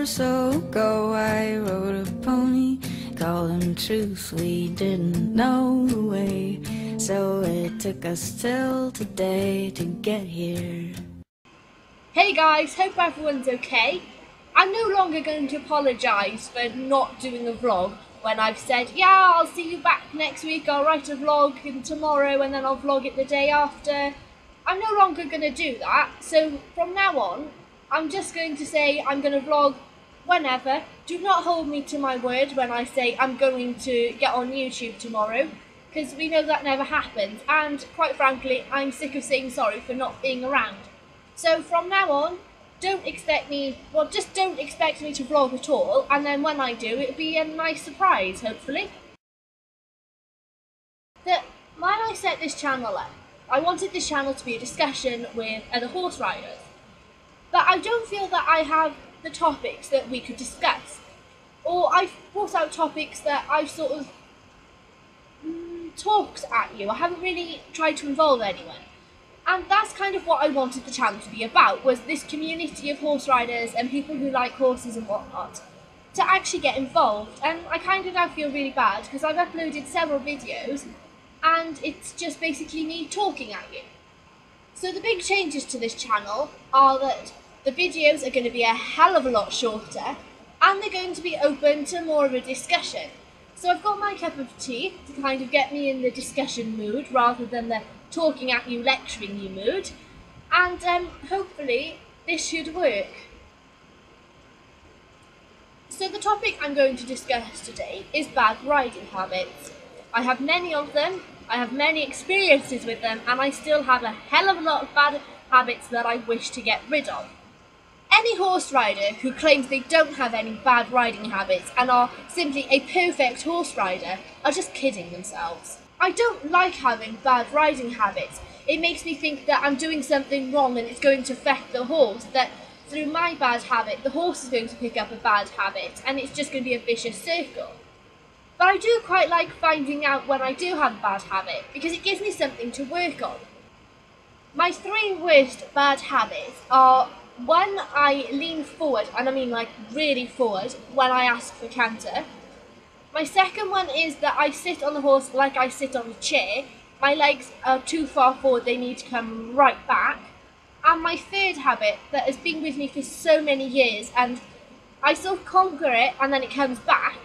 so ago I rode a pony, called him Truth, we didn't know the way, so it took us till today to get here. Hey guys, hope everyone's okay. I'm no longer going to apologise for not doing a vlog when I've said, yeah, I'll see you back next week, I'll write a vlog tomorrow and then I'll vlog it the day after. I'm no longer going to do that, so from now on, I'm just going to say I'm going to vlog whenever. Do not hold me to my word when I say I'm going to get on YouTube tomorrow, because we know that never happens, and quite frankly, I'm sick of saying sorry for not being around. So from now on, just don't expect me to vlog at all, and then when I do, it'll be a nice surprise, hopefully. When I set this channel up, I wanted this channel to be a discussion with other horse riders, but I don't feel that I have the topics that we could discuss, or I've brought out topics that I've sort of talked at you. I haven't really tried to involve anyone. And that's kind of what I wanted the channel to be about, was this community of horse riders and people who like horses and whatnot to actually get involved. And I kind of now feel really bad because I've uploaded several videos and it's just basically me talking at you. So the big changes to this channel are that the videos are going to be a hell of a lot shorter and they're going to be open to more of a discussion. So I've got my cup of tea to kind of get me in the discussion mood rather than the talking at you, lecturing you mood, and hopefully this should work. So the topic I'm going to discuss today is bad riding habits. I have many of them, I have many experiences with them, and I still have a hell of a lot of bad habits that I wish to get rid of. Any horse rider who claims they don't have any bad riding habits and are simply a perfect horse rider are just kidding themselves. I don't like having bad riding habits. It makes me think that I'm doing something wrong and it's going to affect the horse, that through my bad habit the horse is going to pick up a bad habit and it's just going to be a vicious circle. But I do quite like finding out when I do have a bad habit because it gives me something to work on. My 3 worst bad habits are: 1, I lean forward, and I mean like really forward, when I ask for canter. My second one is that I sit on the horse like I sit on a chair. My legs are too far forward, they need to come right back. And my third habit that has been with me for so many years, and I sort of conquer it and then it comes back,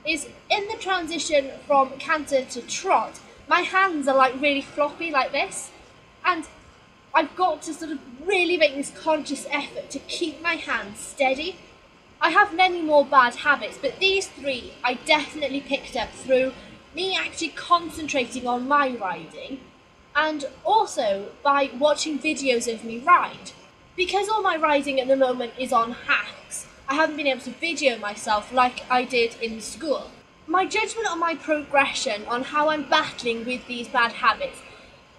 is in the transition from canter to trot, my hands are like really floppy like this. And I've got to sort of really make this conscious effort to keep my hands steady. I have many more bad habits, but these 3 I definitely picked up through me actually concentrating on my riding and also by watching videos of me ride. Because all my riding at the moment is on hacks, I haven't been able to video myself like I did in school. My judgment on my progression, on how I'm battling with these bad habits,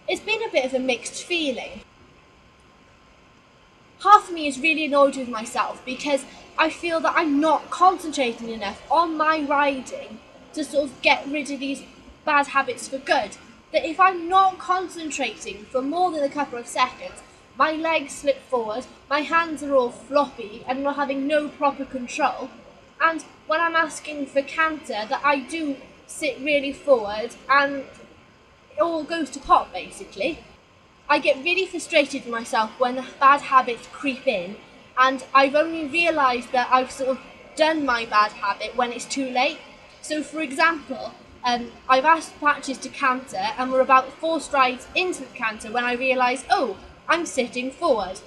it's been a bit of a mixed feeling. Half of me is really annoyed with myself because I feel that I'm not concentrating enough on my riding to sort of get rid of these bad habits for good. That if I'm not concentrating for more than a couple of seconds, my legs slip forward, my hands are all floppy and I'm not having no proper control. And when I'm asking for canter, that I do sit really forward and it all goes to pot basically. I get really frustrated with myself when the bad habits creep in, and I've only realised that I've sort of done my bad habit when it's too late. So for example, I've asked Patches to canter and we're about 4 strides into the canter when I realise, oh, I'm sitting forward.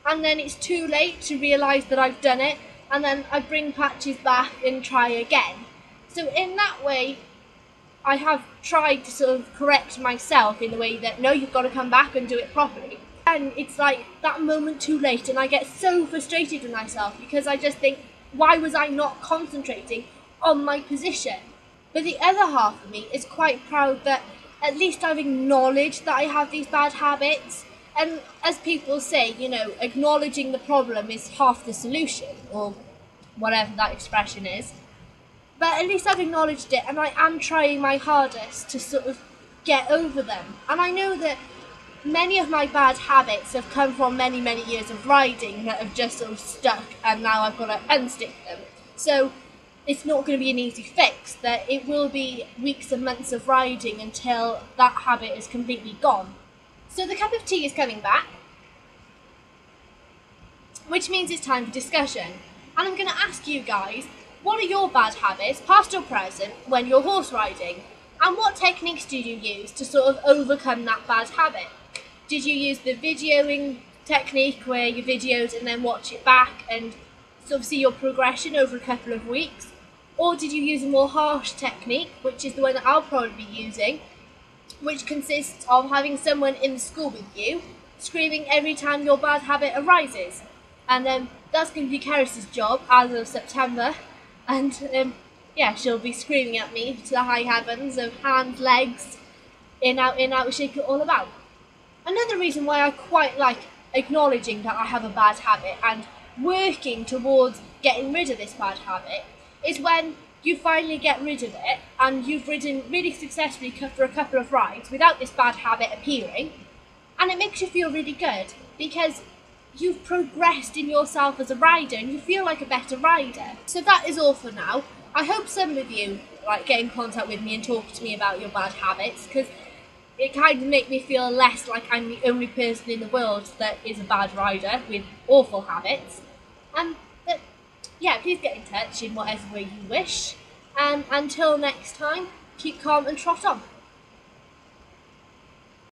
And then it's too late to realise that I've done it, and then I bring Patches back and try again. So in that way, I have tried to sort of correct myself in the way that, no, you've got to come back and do it properly. And it's like that moment too late and I get so frustrated with myself because I just think, why was I not concentrating on my position? But the other half of me is quite proud that at least I've acknowledged that I have these bad habits. And as people say, you know, acknowledging the problem is half the solution, or whatever that expression is. But at least I've acknowledged it and I am trying my hardest to sort of get over them. And I know that many of my bad habits have come from many years of riding that have just sort of stuck, and now I've got to unstick them. So it's not going to be an easy fix, that it will be weeks and months of riding until that habit is completely gone. So the cup of tea is coming back, which means it's time for discussion. And I'm going to ask you guys, what are your bad habits, past or present, when you're horse riding? And what techniques do you use to sort of overcome that bad habit? Did you use the videoing technique where you videoed and then watch it back and sort of see your progression over a couple of weeks? Or did you use a more harsh technique, which is the one that I'll probably be using, which consists of having someone in the school with you, screaming every time your bad habit arises? And that's going to be Karis's job as of September. And yeah, she'll be screaming at me to the high heavens of hands, legs, in, out, shake it all about. Another reason why I quite like acknowledging that I have a bad habit and working towards getting rid of this bad habit is when you finally get rid of it and you've ridden really successfully for a couple of rides without this bad habit appearing, and it makes you feel really good because you've progressed in yourself as a rider and you feel like a better rider. So that is all for now. I hope some of you get in contact with me and talk to me about your bad habits, because it kind of makes me feel less like I'm the only person in the world that is a bad rider with awful habits. But yeah, please get in touch in whatever way you wish. And until next time, keep calm and trot on.